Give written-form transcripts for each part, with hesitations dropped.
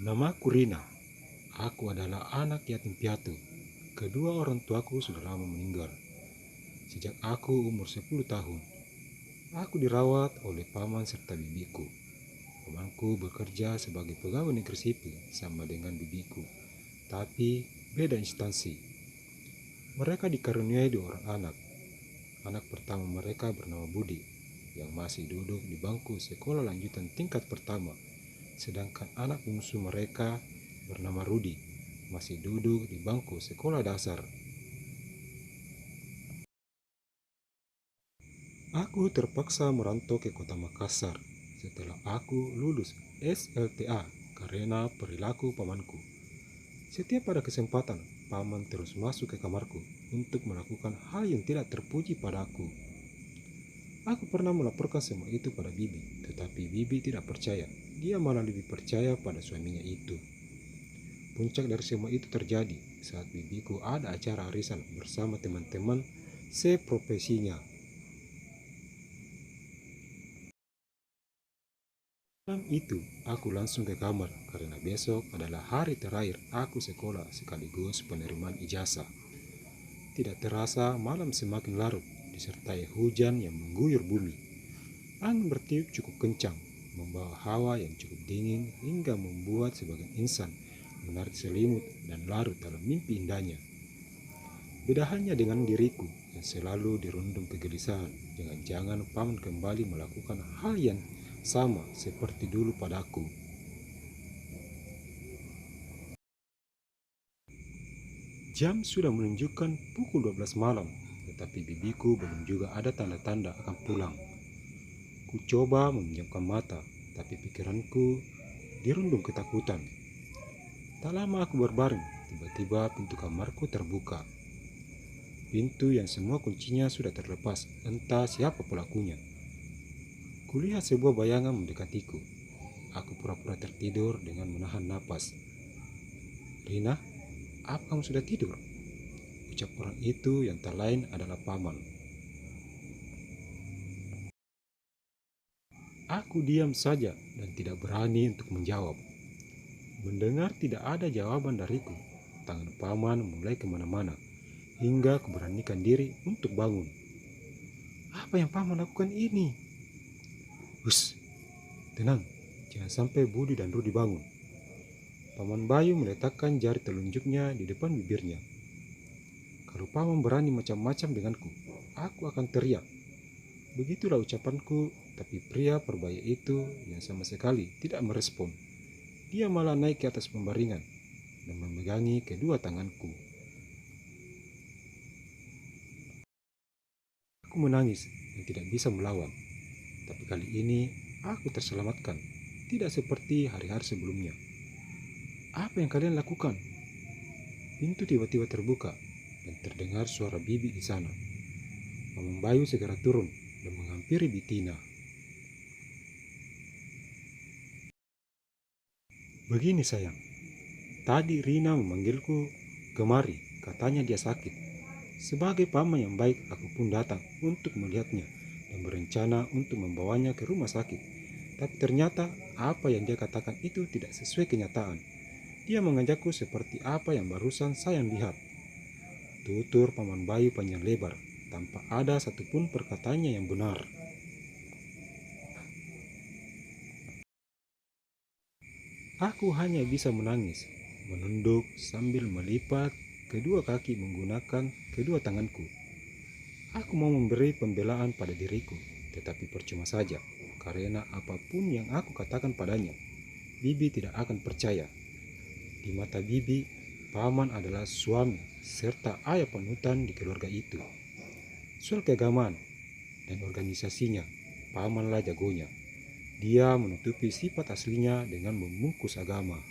Namaku Rina. Aku adalah anak yatim piatu. Kedua orang tuaku sudah lama meninggal. Sejak aku umur 10 tahun, aku dirawat oleh paman serta bibiku. Pamanku bekerja sebagai pegawai negeri sipil sama dengan bibiku, tapi beda instansi. Mereka dikaruniai 2 orang anak. Anak pertama mereka bernama Budi, yang masih duduk di bangku sekolah lanjutan tingkat pertama. Sedangkan anak bungsu mereka bernama Rudi, masih duduk di bangku sekolah dasar. Aku terpaksa merantau ke kota Makassar setelah aku lulus SLTA karena perilaku pamanku. Setiap ada kesempatan, paman terus masuk ke kamarku untuk melakukan hal yang tidak terpuji padaku. Aku pernah melaporkan semua itu pada Bibi, tetapi Bibi tidak percaya. Dia malah lebih percaya pada suaminya itu. Puncak dari semua itu terjadi saat bibiku ada acara arisan bersama teman-teman seprofesinya. Malam itu, aku langsung ke kamar karena besok adalah hari terakhir aku sekolah sekaligus penerimaan ijazah. Tidak terasa malam semakin larut disertai hujan yang mengguyur bumi. Angin bertiup cukup kencang, membawa hawa yang cukup dingin hingga membuat sebagian insan menarik selimut dan larut dalam mimpi indahnya. Beda hanya dengan diriku yang selalu dirundung kegelisahan, jangan-jangan paman kembali melakukan hal yang sama seperti dulu padaku. Jam sudah menunjukkan pukul 12 malam, tetapi bibiku belum juga ada tanda-tanda akan pulang. Ku coba memejamkan mata, tapi pikiranku dirundung ketakutan. Tak lama aku berbaring, tiba-tiba pintu kamarku terbuka. Pintu yang semua kuncinya sudah terlepas, entah siapa pelakunya. Kulihat sebuah bayangan mendekatiku. Aku pura-pura tertidur dengan menahan napas. Rina, apa kamu sudah tidur? Ucap orang itu yang tak lain adalah paman. Aku diam saja dan tidak berani untuk menjawab. Mendengar tidak ada jawaban dariku, tangan paman mulai kemana-mana, hingga kuberanikan diri untuk bangun. Apa yang paman lakukan ini? Hus, tenang, jangan sampai Budi dan Rudi bangun. Paman Bayu meletakkan jari telunjuknya di depan bibirnya. Kalau paman berani macam-macam denganku, aku akan teriak. Begitulah ucapanku, tapi pria berbaya itu yang sama sekali tidak merespon. Dia malah naik ke atas pembaringan dan memegangi kedua tanganku. Aku menangis dan tidak bisa melawan. Tapi kali ini aku terselamatkan, tidak seperti hari-hari sebelumnya. Apa yang kalian lakukan? Pintu tiba-tiba terbuka dan terdengar suara bibi di sana. Paman Bayu segera turun dan menghampiri Bitina. Begini sayang, tadi Rina memanggilku kemari, katanya dia sakit. Sebagai paman yang baik, aku pun datang untuk melihatnya dan berencana untuk membawanya ke rumah sakit. Tapi ternyata apa yang dia katakan itu tidak sesuai kenyataan. Dia mengajakku seperti apa yang barusan saya lihat. Tutur paman Bayu panjang lebar, tanpa ada satupun perkataannya yang benar. Aku hanya bisa menangis, menunduk sambil melipat kedua kaki menggunakan kedua tanganku. Aku mau memberi pembelaan pada diriku, tetapi percuma saja, karena apapun yang aku katakan padanya, Bibi tidak akan percaya. Di mata Bibi, paman adalah suami serta ayah panutan di keluarga itu. Soal keagamaan dan organisasinya, pamanlah jagonya. Dia menutupi sifat aslinya dengan membungkus agama.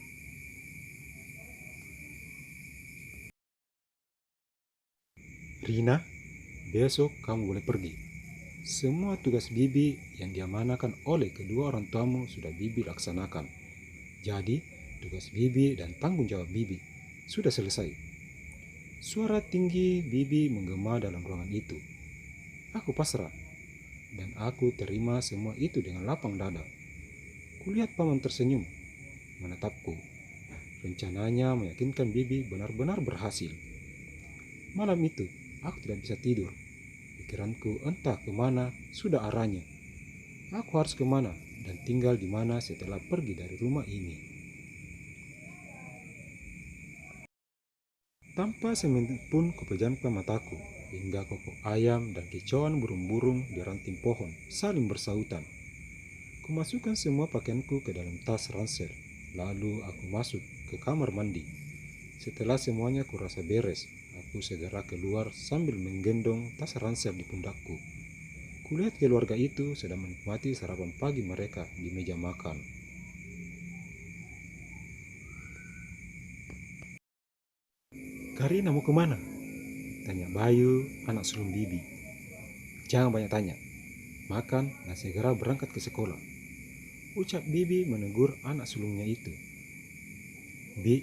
Rina, besok kamu boleh pergi. Semua tugas Bibi yang diamanakan oleh kedua orang tuamu sudah Bibi laksanakan. Jadi, tugas Bibi dan tanggung jawab Bibi sudah selesai. Suara tinggi Bibi menggema dalam ruangan itu. Aku pasrah, dan aku terima semua itu dengan lapang dada. Kulihat paman tersenyum, menatapku. Rencananya meyakinkan bibi benar-benar berhasil. Malam itu, aku tidak bisa tidur. Pikiranku entah kemana sudah arahnya. Aku harus kemana dan tinggal di mana setelah pergi dari rumah ini. Tanpa semenit pun kupejamkan mataku, hingga kokok ayam dan kicauan burung-burung di ranting pohon saling bersahutan. Kumasukkan semua pakaianku ke dalam tas ransel, lalu aku masuk ke kamar mandi. Setelah semuanya kurasa beres, aku segera keluar sambil menggendong tas ransel di pundakku. Kulihat keluarga itu sedang menikmati sarapan pagi mereka di meja makan. "Karina mau kemana?" tanya Bayu, anak sulung bibi. "Jangan banyak tanya. Makan dan segera berangkat ke sekolah," ucap bibi menegur anak sulungnya itu. "Bi,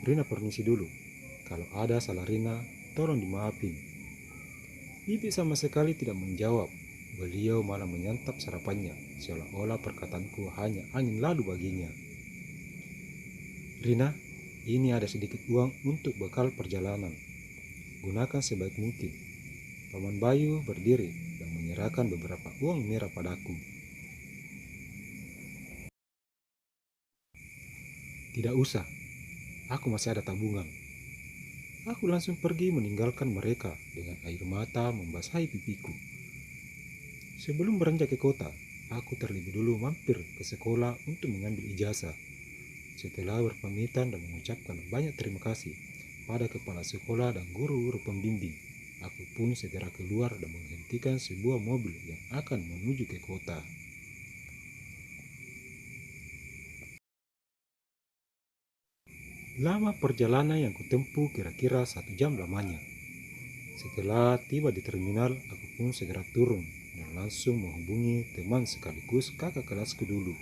Rina permisi dulu. Kalau ada salah Rina, tolong dimaafin." Bibi sama sekali tidak menjawab. Beliau malah menyantap sarapannya, seolah-olah perkataanku hanya angin lalu baginya. "Rina, ini ada sedikit uang untuk bekal perjalanan. Gunakan sebaik mungkin." Paman Bayu berdiri dan menyerahkan beberapa uang merah padaku. "Tidak usah, aku masih ada tabungan." Aku langsung pergi meninggalkan mereka dengan air mata membasahi pipiku. Sebelum beranjak ke kota, aku terlebih dulu mampir ke sekolah untuk mengambil ijazah. Setelah berpamitan dan mengucapkan banyak terima kasih pada kepala sekolah dan guru-guru pembimbing, aku pun segera keluar dan menghentikan sebuah mobil yang akan menuju ke kota. Lama perjalanan yang kutempuh kira-kira 1 jam lamanya. Setelah tiba di terminal, aku pun segera turun dan langsung menghubungi teman sekaligus kakak kelasku dulu.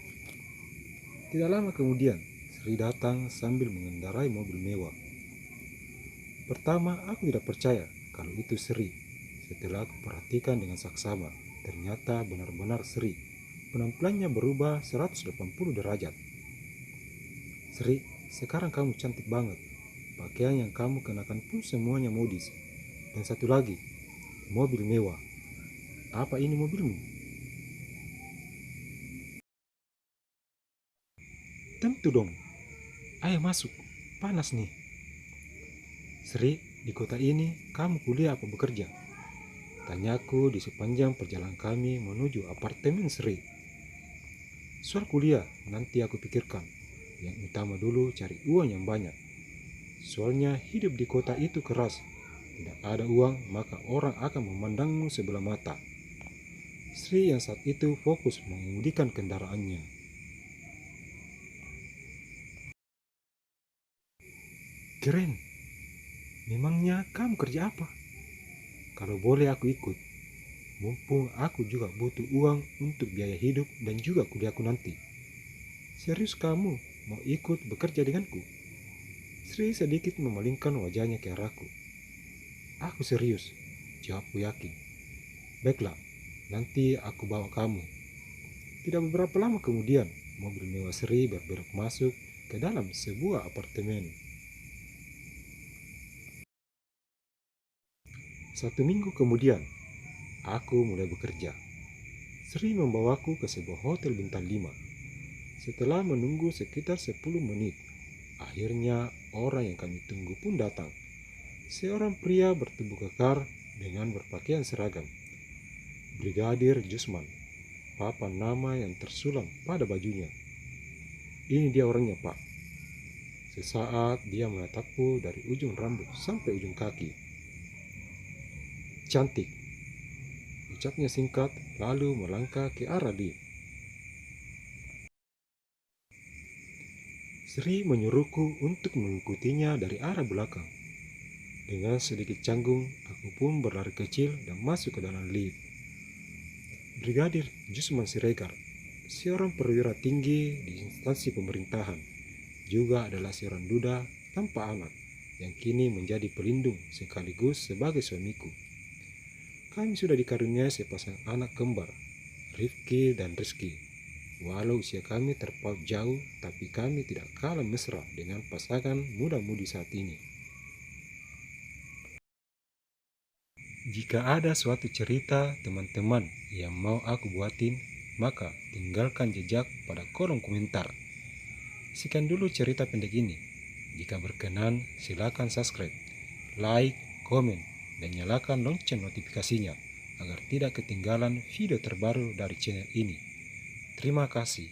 Tidak lama kemudian, Sri datang sambil mengendarai mobil mewah. Pertama, aku tidak percaya kalau itu Sri. Setelah aku perhatikan dengan saksama, ternyata benar-benar Sri. Penampilannya berubah 180 derajat. "Sri, sekarang kamu cantik banget. Pakaian yang kamu kenakan pun semuanya modis. Dan satu lagi, mobil mewah. Apa ini mobilmu?" "Tentu dong. Ayo masuk, panas nih." "Sri, di kota ini kamu kuliah apa bekerja?" tanyaku di sepanjang perjalanan kami menuju apartemen Sri. "Soal kuliah nanti aku pikirkan. Yang utama dulu cari uang yang banyak. Soalnya hidup di kota itu keras. Tidak ada uang maka orang akan memandangmu sebelah mata." Sri yang saat itu fokus mengemudikan kendaraannya. "Keren. Memangnya kamu kerja apa? Kalau boleh aku ikut. Mumpung aku juga butuh uang untuk biaya hidup dan juga kuliahku nanti." "Serius kamu mau ikut bekerja denganku?" Sri sedikit memalingkan wajahnya ke arahku. "Aku serius," jawabku yakin. "Baiklah, nanti aku bawa kamu." Tidak beberapa lama kemudian, mobil mewah Sri berbelok masuk ke dalam sebuah apartemen. 1 minggu kemudian, aku mulai bekerja. Sri membawaku ke sebuah hotel bintang 5. Setelah menunggu sekitar 10 menit, akhirnya orang yang kami tunggu pun datang. Seorang pria bertubuh kekar dengan berpakaian seragam. Brigadir Jusman, papan nama yang tersulam pada bajunya. "Ini dia orangnya, Pak." Sesaat dia menatapku dari ujung rambut sampai ujung kaki. "Cantik," ucapnya singkat lalu melangkah ke arah dia. Sri menyuruhku untuk mengikutinya dari arah belakang. Dengan sedikit canggung, aku pun berlari kecil dan masuk ke dalam lift. Brigadir Jusman Siregar, seorang perwira tinggi di instansi pemerintahan, juga adalah seorang duda tanpa anak yang kini menjadi pelindung sekaligus sebagai suamiku. Kami sudah dikaruniai sepasang anak kembar, Rifki dan Rizky. Walau usia kami terpaut jauh, tapi kami tidak kalah mesra dengan pasangan muda-mudi saat ini. Jika ada suatu cerita teman-teman yang mau aku buatin, maka tinggalkan jejak pada kolom komentar. Sekian dulu cerita pendek ini. Jika berkenan, silakan subscribe, like, komen, dan nyalakan lonceng notifikasinya agar tidak ketinggalan video terbaru dari channel ini. Terima kasih.